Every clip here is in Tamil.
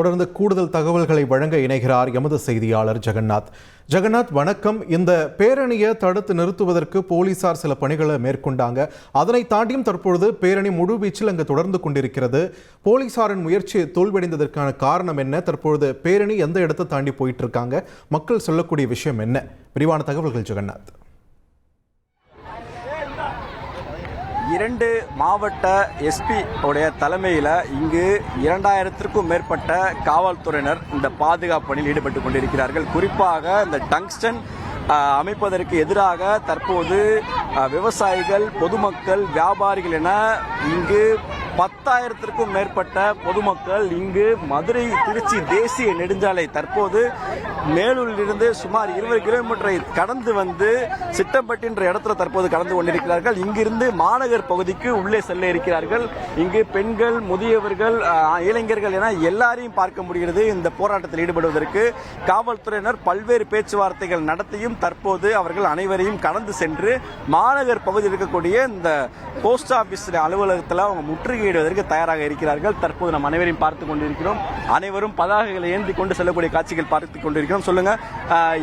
தொடர்ந்து கூடுதல் தகவல்களை வழங்க இணைகிறார் எமது செய்தியாளர் ஜெகநாத். ஜெகநாத், வணக்கம். இந்த பேரணியை தடுத்து நிறுத்துவதற்கு போலீசார் சில பணிகளை மேற்கொண்டாங்க. அதனை தாண்டியும் தற்பொழுது பேரணி முழுவீச்சில் அங்கு தொடர்ந்து கொண்டிருக்கிறது. போலீசாரின் முயற்சி தோல்வியடைந்ததற்கான காரணம் என்ன? தற்பொழுது பேரணி எந்த இடத்தை தாண்டி போயிட்டு இருக்காங்க? மக்கள் சொல்லக்கூடிய விஷயம் என்ன? விரிவான தகவல்கள் ஜெகநாத். 2 மாவட்ட எஸ்பி உடைய தலைமையில் இங்கு 2000த்திற்கும் மேற்பட்ட காவல்துறையினர் இந்த பாதுகாப்பு பணியில் ஈடுபட்டு கொண்டிருக்கிறார்கள். குறிப்பாக இந்த டங்ஸ்டன் அமைப்பதற்கு எதிராக தற்போது விவசாயிகள், பொதுமக்கள், வியாபாரிகள் என இங்கு 10,000த்திற்கும் மேற்பட்ட பொதுமக்கள் இங்கு மதுரை திருச்சி தேசிய நெடுஞ்சாலை தற்போது மேலூரிலிருந்து சுமார் 20 கிலோமீட்டரை கடந்து வந்து சிட்டம்பட்டி என்ற இடத்துல தற்போது கடந்து கொண்டிருக்கிறார்கள். இங்கிருந்து மாநகர் பகுதிக்கு உள்ளே செல்ல இருக்கிறார்கள். இங்கு பெண்கள், முதியவர்கள், இளைஞர்கள் என எல்லாரையும் பார்க்க முடிகிறது. இந்த போராட்டத்தில் ஈடுபடுவதற்கு காவல்துறையினர் பல்வேறு பேச்சுவார்த்தைகள் நடத்தியும் தற்போது அவர்கள் அனைவரையும் கடந்து சென்று மாநகர் பகுதியில் இருக்கக்கூடிய இந்த போஸ்ட் ஆபீஸ் அலுவலகத்தில் அவங்க முற்றுகையிடுவதற்கு தயாராக இருக்கிறார்கள். தற்போது நாம் அனைவரையும் பார்த்துக் கொண்டிருக்கிறோம். அனைவரும் பதாகைகளை ஏந்தி கொண்டு செல்லக்கூடிய காட்சிகள் பார்த்துக் கொண்டிருக்கிறோம். சொல்லுங்க,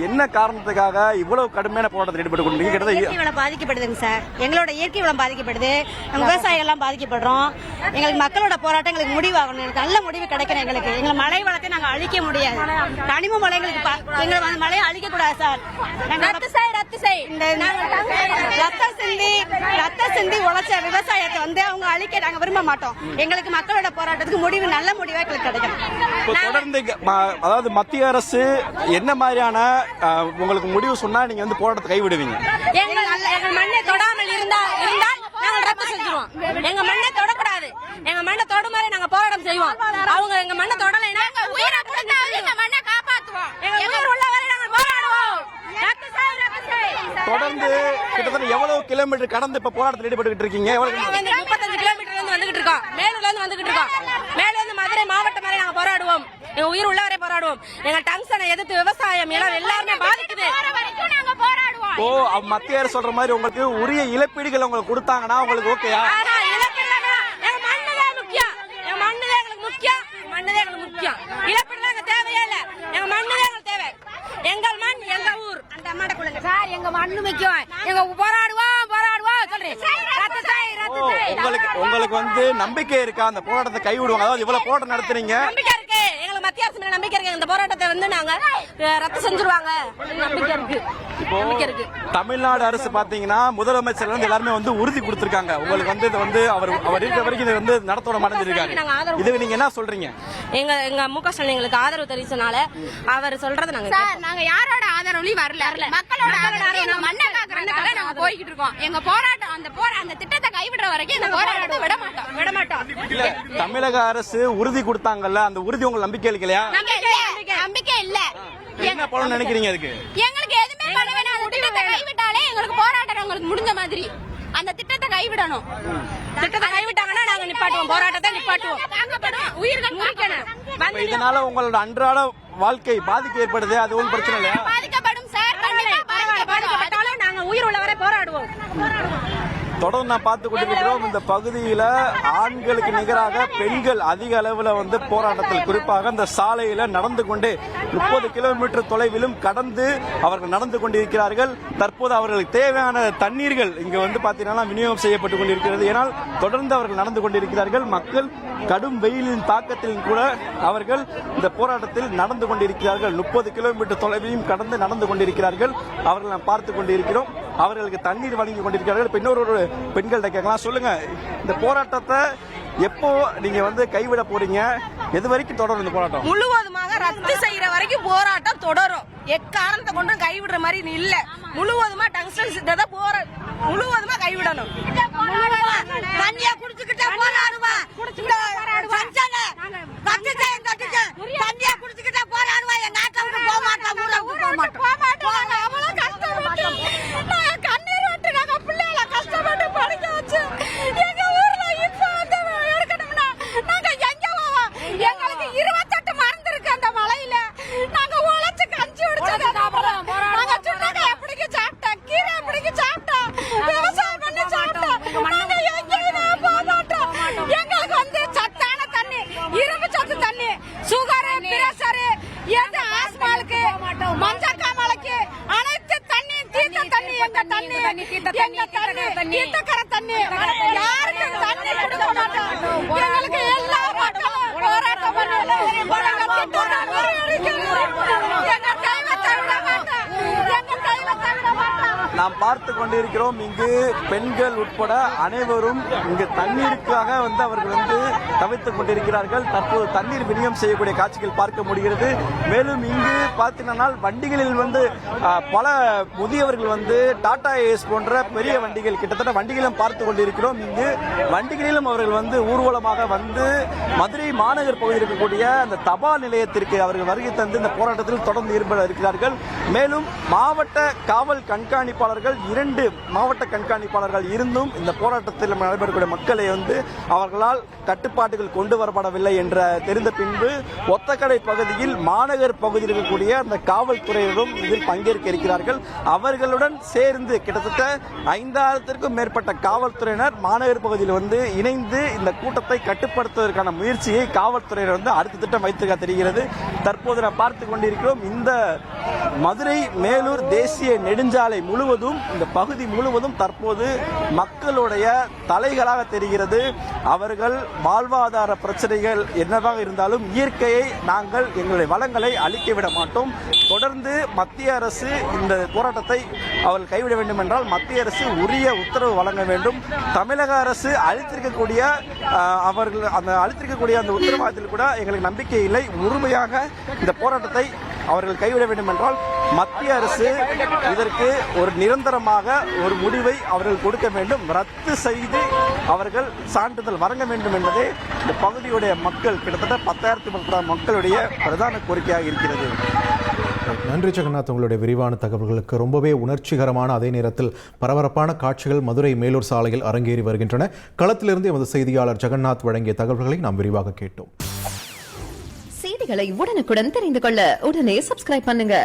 என்ன காரணத்துக்காக இவ்வளவு கடுமையான போராட்டத்தில் ஈடுபட்டு கொண்டிருக்கிறது? இயற்கை வளம் பாதிக்கப்படுதுங்க சார். எங்களோட இயற்கை வளம் பாதிக்கப்படுது. விவசாயிகள் எல்லாம் பாதிக்கப்படுறோம். எங்களுக்கு மக்களோட போராட்டம் எங்களுக்கு முடிவாகணும். நல்ல முடிவு கிடைக்கணும். எங்களை மழை வளத்தை நாங்கள் அழிக்க முடியாது. கனிம மலைகளுக்கு எங்களை மழையை அழிக்க கூடாது சார். ரத்த சிந்தி உழைச்ச விவசாயத்தை வந்து அவங்க அழிக்க நாங்க விரும்ப மாட்டோம். எங்களுக்கு மக்களோட போராட்டத்துக்கு முடிவு, நல்ல முடிவா எங்களுக்கு கிடைக்கணும். தொடர்ந்து அதாவது மத்திய அரசு என்ன மாதிரியான உங்களுக்கு முடிவு சொன்னா நீங்க வந்து போராட்டத்தை கைவிடுவீங்க? எங்க மண்ணை தொடாமல் இருந்தால் நாங்கள் ரத்து செஞ்சிருவோம். எங்க மண்ணை தொடக்கூடாது. எங்க மண்ணை தொடும் மாதிரி நாங்க போராட்டம் செய்வோம். அவங்க எங்க மண்ணை தொடலைன்னா உயிரை இந்த மண்ணை காப்பாற்றுவோம். எங்க உயிர் உள்ளவரை நாங்கள் போராடுவோம். தொடர்ந்து கிட்டத்தட்ட எவ்வளவு கிலோமீட்டர் கடந்து இப்ப போராட்டத்தில் ஈடுபட்டு இருக்கீங்க? 35 கிலோமீட்டர் இருந்து வந்துகிட்டு இருக்கோம். மேலூர்ல இருந்து வந்துகிட்டு இருக்கோம். மேலூர் இருந்து மதுரை மாவட்டம் வரை நாங்க போராடுவோம். எங்க உயிர் உள்ளவரை போராடுவோம். எங்க டங்ஸ்டனை எதிர்த்து விவசாயம் எல்லாருமே பாதிக்குது. ஓ, மத்திய அரசு சொல்ற மாதிரி உங்களுக்கு உரிய இழப்பீடுகள் உங்களுக்கு கொடுத்தாங்கன்னா உங்களுக்கு ஓகேயா? எங்க மண்ணுதான் முக்கியம். எங்க மண்ணுதான் எங்களுக்கு முக்கியம். மண்ணுதான் எங்களுக்கு முக்கியம். இழப்பீடுலாம் எங்க தேவையே இல்ல. எங்க மண்ணுதான் எங்களுக்கு தேவை. எங்கள் மண், எங்க ஊர். அந்த அம்மாட்ட கொடுங்க சார். எங்க மண்ணு முக்கியம். எங்க போராடுவோம் சொல்றேன். உங்களுக்கு வந்து நம்பிக்கை இருக்கா அந்த போராட்டத்தை கைவிடுவாங்க? அதாவது இவ்வளவு போராட்டம் நடத்துறீங்க, நம்பிக்கை இருக்கு. எங்களுக்கு மத்திய அரசு மேல நம்பிக்கை இருக்கு. இந்த போராட்டத்தை வந்து நாங்க ரத்து செஞ்சிருவாங்க. நம்பிக்கை இருக்கு. தமிழ்நாடு அரசு பாத்தீங்கன்னா முதலமைச்சர் வந்து எல்லாருமே வந்து உறுதி கொடுத்திருக்காங்க. உங்களுக்கு வந்து இது வந்து அவர் இருக்கிற வரைக்கும் இது வந்து நடத்தோட மாட்டேங்கிறாரு. இதுக்கு நீங்க என்ன சொல்றீங்க? எங்க மு.க. ஸ்டாலின் எங்களுக்கு ஆதரவு தெரிவிச்சனால அவர் சொல்றது நாங்க யாரோட ஆதரவுலயும் வரல. மக்களோட மண்ணை காக்குறதுக்காக நாங்க போய்கிட்டு இருக்கோம். எங்க போராட்டம் அந்த திட்டத்தை கைவிடுற வரைக்கும் இந்த போராட்டத்தை விட மாட்டோம். இல்ல, தமிழக அரசு உறுதி கொடுத்தாங்கல்ல, அந்த உறுதி உங்களுக்கு நம்பிக்கை இல்லையா? நம்பிக்கை இல்ல. என்ன பண்ணணும்னு நினைக்கிறீங்க? அதுக்கு எங்களுக்கு எதுவுமே பண்ண வேணாம். அந்த திட்டத்தை கைவிட்டாலே எங்களுக்கு போராட்டம் உங்களுக்கு முடிஞ்ச மாதிரி. அந்த திட்டத்தை கைவிடணும். திட்டத்தை கைவிட்டாங்கன்னா நாங்க நிப்பாட்டுவோம். போராட்டத்தை நிப்பாட்டுவோம். உயிர்கள் முடிக்கணும். இதனால உங்களோட அன்றாட வாழ்க்கை பாதிக்க ஏற்படுது. அது ஒன்றும் பிரச்சனை இல்லையா? பாதிக்கப்படும் சார். பாதிக்கப்பட்டாலும் நாங்க உயிர் உள்ளவரை போராடுவோம். தொடர்ந்து நான் பார்த்து கொண்டிருக்கிறோம். இந்த பகுதியில ஆண்களுக்கு நிகராக பெண்கள் அதிக அளவுல வந்து போராட்டத்தில், குறிப்பாக இந்த சாலையில நடந்து கொண்டே 30 கிலோமீட்டர் தொலைவிலும் கடந்து அவர்கள் நடந்து கொண்டிருக்கிறார்கள். தற்போது அவர்களுக்கு தேவையான தண்ணீர்கள் இங்க வந்து பாத்தீங்கன்னா விநியோகம் செய்யப்பட்டு கொண்டிருக்கிறது. ஏனால் தொடர்ந்து அவர்கள் நடந்து கொண்டிருக்கிறார்கள். மக்கள் கடும் வெயிலின் தாக்கத்தில் கூட அவர்கள் இந்த போராட்டத்தில் நடந்து கொண்டிருக்கிறார்கள். 30 கிலோமீட்டர் தொலைவையும் கடந்து நடந்து கொண்டிருக்கிறார்கள். அவர்கள் நாம் பார்த்து கொண்டிருக்கிறோம். அவர்களுக்கு தண்ணீர் வழங்கி கொண்டிருக்கிறார்கள். இன்னொரு பெண்கள்கிட்ட கேட்கலாம். சொல்லுங்க, இந்த போராட்டத்தை எப்போ நீங்க வந்து கைவிட போறீங்க? எது வரைக்கும் தொடரும் இந்த போராட்டம்? முழுவதுமாக ரத்து செய்யற வரைக்கும் போராட்டம் தொடரும். எக்காரணத்தை கொண்டும் கைவிடுற மாதிரி இல்ல. முழுவதுமா டங்ஸ்டன் சித்தத்தை முழுவதுமா கைவிடணும். தண்ணியா குடிச்சுக்கிட்டே போராடுவா. தண்ணியா குடிச்சுக்கிட்டே போராடுவா. என் நாட்டை விட்டு போக மாட்டோம். ஊரை விட்டு போக மாட்டோம். அவ்வளவு கஷ்டப்பட்டு நாங்க கண்ணீர் விட்டு நாங்க பிள்ளைகளை கஷ்டப்பட்டு படிக்க வச்சு எங்க ஊர்ல இப்ப வந்து எடுக்கணும்னா நாங்க எங்க போவோம்? எங்களுக்கு 28 மருந்து இருக்கு. அந்த மலையில நாங்க உழைச்சு கஞ்சி குடிச்சது. நாங்க சுண்டக்காய் பிடிக்க சாப்பிட்டோம், கீரை பிடிக்க சாப்பிட்டோம், விவசாயம் பண்ணி சாப்பிட்டோம். நாங்க எங்க நாம் பார்த்து கொண்டிருக்கிறோம். இங்கு பெண்கள் உட்பட அனைவரும் இங்கு தண்ணீருக்காக அவர்கள் தவித்துக் கொண்டிருக்கிறார்கள். தற்போது தண்ணீர் விநியோகம் செய்யக்கூடிய காட்சிகள் பார்க்க முடிகிறது. மேலும் இங்கு பார்த்தீங்கன்னா வண்டிகளில் பல முதியவர்கள் டாடா ஏஸ் போன்ற பெரிய வண்டிகள் கிட்டத்தட்ட வண்டிகளும் பார்த்து கொண்டிருக்கிறோம். இங்கு வண்டிகளிலும் அவர்கள் ஊர்வலமாக மதுரை மாநகர் பகுதியில் இருக்கக்கூடிய அந்த தபால் நிலையத்திற்கு அவர்கள் வருகை தந்து இந்த போராட்டத்தில் தொடர்ந்து ஈடுபட இருக்கிறார்கள். மேலும் மாவட்ட காவல் கண்காணிப்பாளர்கள் 2 மாவட்ட கண்காணிப்பாளர்கள் இருந்தும் இந்த போராட்டத்தில் நடைபெறக்கூடிய மக்களை அவர்களால் கட்டுப்பாட்டுகள் கொண்டு வரப்படவில்லை என்ற தெரிந்த பின்பு ஒத்தக்கடை பகுதியில் மாநகர் பகுதியில் இருக்கக்கூடிய அந்த காவல்துறையினரும் இதில் பங்கேற்க இருக்கிறார்கள். அவர்களுடன் சேர்ந்து கிட்டத்தட்ட 5000த்திற்கும் மேற்பட்ட காவல்துறையினர் மாநகர் பகுதியில் இணைந்து இந்த கூட்டத்தை கட்டுப்படுத்துவதற்கான முயற்சியை காவல்துறையினர் அடுத்த திட்டம் வைத்திருக்க தெரிகிறது. தற்போது நாம் பார்த்து கொண்டிருக்கிறோம். இந்த மதுரை மேலூர் தேசிய நெடுஞ்சாலை முழுவதும் இந்த பகுதி முழுவதும் தற்போது மக்களுடைய தலைகளாக தெரிகிறது. அவர்கள் வாழ்வாதார பிரச்சனைகள் என்னவாக இருந்தாலும் இயற்கையை நாங்கள் எங்களுடைய வளங்களை அழிக்க விட மாட்டோம். தொடர்ந்து மத்திய அரசு இந்த போராட்டத்தை அவர்கள் கைவிட வேண்டும் என்றால் மத்திய அரசு உரிய உத்தரவு வழங்க வேண்டும். தமிழக அரசு அளித்திருக்கக்கூடிய அந்த உத்தரவாதத்தில் கூட எங்களுக்கு நம்பிக்கை இல்லை. முழுமையாக இந்த போராட்டத்தை அவர்கள் கைவிட வேண்டும் என்றால் மத்திய அரசு இதற்கு ஒரு நிரந்தரமாக ஒரு முடிவை அவர்கள் கொடுக்க வேண்டும். ரத்து செய்து அவர்கள் சான்றிதழ் வழங்க வேண்டும் என்பதே இந்த பகுதியுடைய மக்கள் கிட்டத்தட்ட 10,000 மக்களுடைய பிரதான கோரிக்கையாக இருக்கிறது. நன்றி ஜெகநாத், உங்களுடைய விரிவான தகவல்களுக்கு. ரொம்பவே உணர்ச்சிகரமான அதே நேரத்தில் பரபரப்பான காட்சிகள் மதுரை மேலூர் சாலையில் அரங்கேறி வருகின்றன. களத்திலிருந்து எமது செய்தியாளர் ஜெகநாத் வழங்கிய தகவல்களை நாம் விரிவாக கேட்டோம். செய்திகளை உடனுக்குடன் தெரிந்து கொள்ள உடனே சப்ஸ்கிரைப் பண்ணுங்க.